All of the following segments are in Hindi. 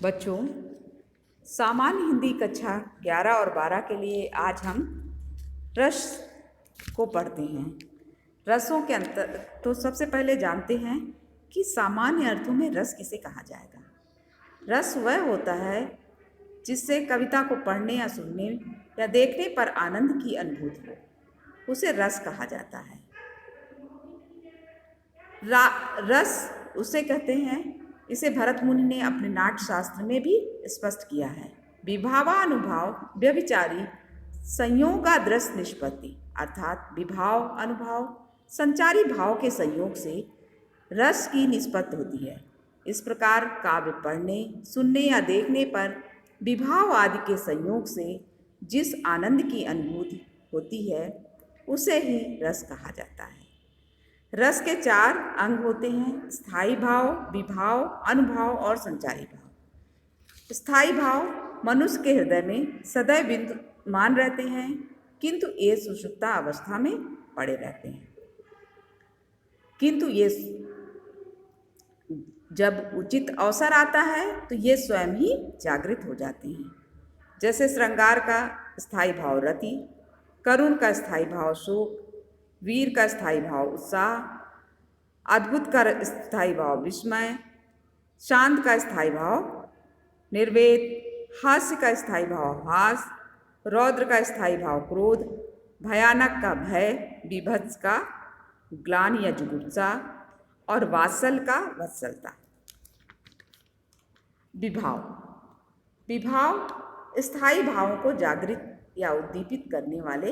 बच्चों, सामान्य हिंदी कक्षा 11 और 12 के लिए आज हम रस को पढ़ते हैं। रसों के अंतर तो सबसे पहले जानते हैं कि सामान्य अर्थों में रस किसे कहा जाएगा। रस वह होता है जिससे कविता को पढ़ने या सुनने या देखने पर आनंद की अनुभूति हो, उसे रस कहा जाता है। रस उसे कहते हैं, इसे भरत मुनि ने अपने नाट्य शास्त्र में भी स्पष्ट किया है। विभावानुभाव व्यभिचारी संयोगादृश निष्पत्ति, अर्थात विभाव अनुभाव संचारी भाव के संयोग से रस की निष्पत्ति होती है। इस प्रकार काव्य पढ़ने, सुनने या देखने पर विभाव आदि के संयोग से जिस आनंद की अनुभूति होती है उसे ही रस कहा जाता है। रस के 4 अंग होते हैं: स्थायी भाव, विभाव, अनुभाव और संचारी भाव। स्थायी भाव मनुष्य के हृदय में सदैव विद्यमान रहते हैं, किंतु ये सुषुप्ता अवस्था में पड़े रहते हैं। किंतु ये जब उचित अवसर आता है तो ये स्वयं ही जागृत हो जाते हैं। जैसे श्रृंगार का स्थायी भाव रति, करुण का स्थायी भाव शोक, वीर का स्थायी भाव उत्साह, अद्भुत का स्थायी भाव विस्मय, शांत का स्थायी भाव निर्वेद, हास्य का स्थायी भाव हास, रौद्र का स्थायी भाव क्रोध, भयानक का भय, बीभत्स का ग्लानि या जुगुप्सा और वात्सल का वत्सलता। विभाव स्थायी भावों को जागृत या उद्दीपित करने वाले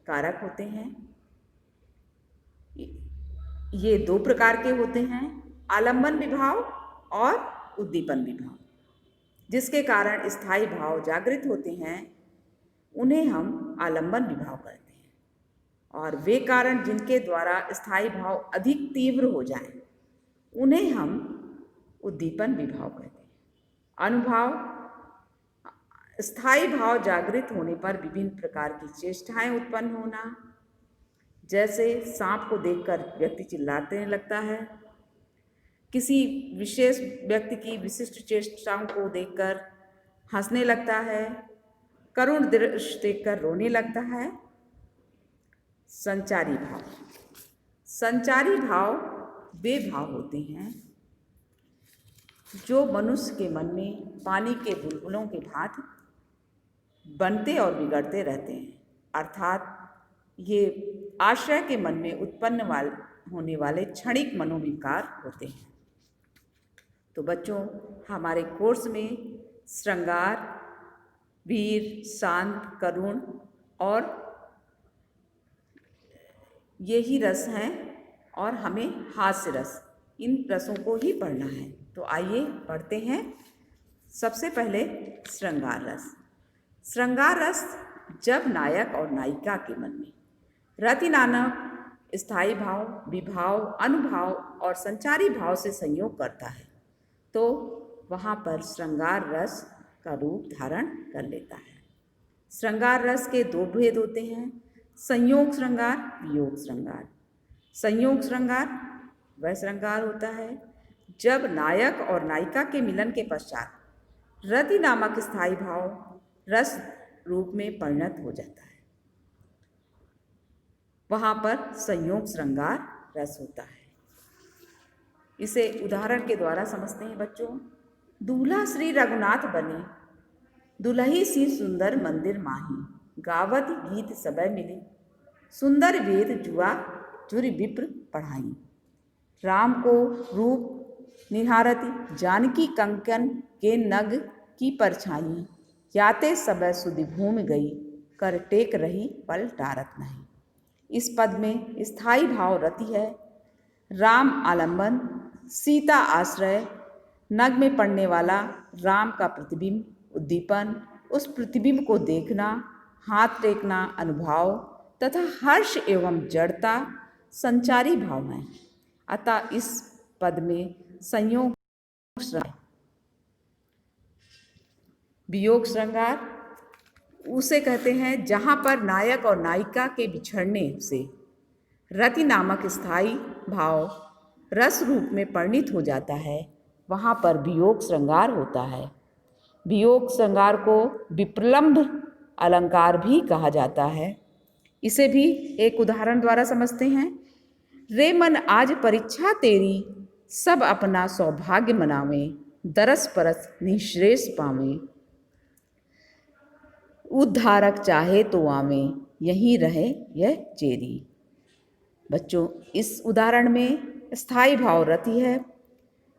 कारक होते हैं। ये 2 प्रकार के होते हैं: आलंबन विभाव और उद्दीपन विभाव। जिसके कारण स्थायी भाव जागृत होते हैं उन्हें हम आलंबन विभाव कहते हैं, और वे कारण जिनके द्वारा स्थायी भाव अधिक तीव्र हो जाएं उन्हें हम उद्दीपन विभाव कहते हैं। अनुभाव स्थायी भाव जागृत होने पर विभिन्न प्रकार की चेष्टाएं उत्पन्न होना, जैसे सांप को देखकर व्यक्ति चिल्लाने लगता है, किसी विशेष व्यक्ति की विशिष्ट चेष्टाओं को देखकर हंसने लगता है, करुण दृश्य देखकर रोने लगता है। संचारी भाव वे भाव होते हैं जो मनुष्य के मन में पानी के बुलबुलों के भांति बनते और बिगड़ते रहते हैं, अर्थात ये आश्रय के मन में उत्पन्न होने वाले क्षणिक मनोविकार होते हैं। तो बच्चों, हमारे कोर्स में श्रृंगार, वीर, शांत, करुण और यही रस हैं, और हमें हास्य रस, इन रसों को ही पढ़ना है। तो आइए पढ़ते हैं। सबसे पहले श्रृंगार रस। श्रृंगार रस जब नायक और नायिका के मन में रति नामक स्थायी भाव, विभाव, अनुभाव और संचारी भाव से संयोग करता है तो वहाँ पर श्रृंगार रस का रूप धारण कर लेता है। श्रृंगार रस के 2 भेद होते हैं: संयोग श्रृंगार, वियोग श्रृंगार। संयोग श्रृंगार वह श्रृंगार होता है जब नायक और नायिका के मिलन के पश्चात रति नामक स्थायी भाव रस रूप में परिणत हो जाता है, वहाँ पर संयोग श्रृंगार रस होता है। इसे उदाहरण के द्वारा समझते हैं बच्चों। दूल्हा श्री रघुनाथ बने, दुल्ही सी सुंदर मंदिर माही, गावत गीत सबय मिली, सुंदर वेद जुआ जुरि विप्र पढ़ाई। राम को रूप निहारती, जानकी कंकन के नग की परछाई, याते सबय सुधि भूमि गई, कर टेक रही पल टारत नहीं। इस पद में स्थायी भाव रति है, राम आलंबन, सीता आश्रय, नग में पड़ने वाला राम का प्रतिबिंब उद्दीपन, उस प्रतिबिंब को देखना, हाथ टेकना अनुभाव तथा हर्ष एवं जड़ता संचारी भाव हैं। अतः इस पद में संयोग वियोग श्रृंगार उसे कहते हैं जहाँ पर नायक और नायिका के बिछड़ने से रति नामक स्थायी भाव रस रूप में परिणित हो जाता है, वहाँ पर वियोग श्रृंगार होता है। वियोग श्रृंगार को विप्रलंभ अलंकार भी कहा जाता है। इसे भी एक उदाहरण द्वारा समझते हैं। रे मन आज परीक्षा तेरी, सब अपना सौभाग्य मनावें, दरस परस निःश्रेष पावें। उद्धारक चाहे तो आवें, यहीं रहे यह चेरी। बच्चों, इस उदाहरण में स्थायी भाव रति है,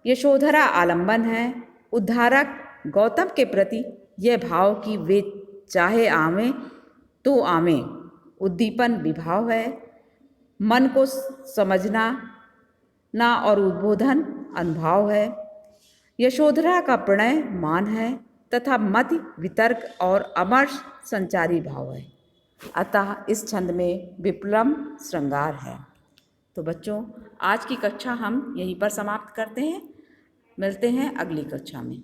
यशोधरा आलंबन है। उद्धारक गौतम के प्रति यह भाव कि वे चाहे आवें तो आवें, उद्दीपन विभाव है। मन को समझना ना और उद्बोधन अनुभाव है। यशोधरा का प्रणय मान है तथा मति वितर्क और अमर्ष संचारी भाव है। अतः इस छंद में विप्लम्ब श्रृंगार है। तो बच्चों, आज की कक्षा हम यहीं पर समाप्त करते हैं। मिलते हैं अगली कक्षा में।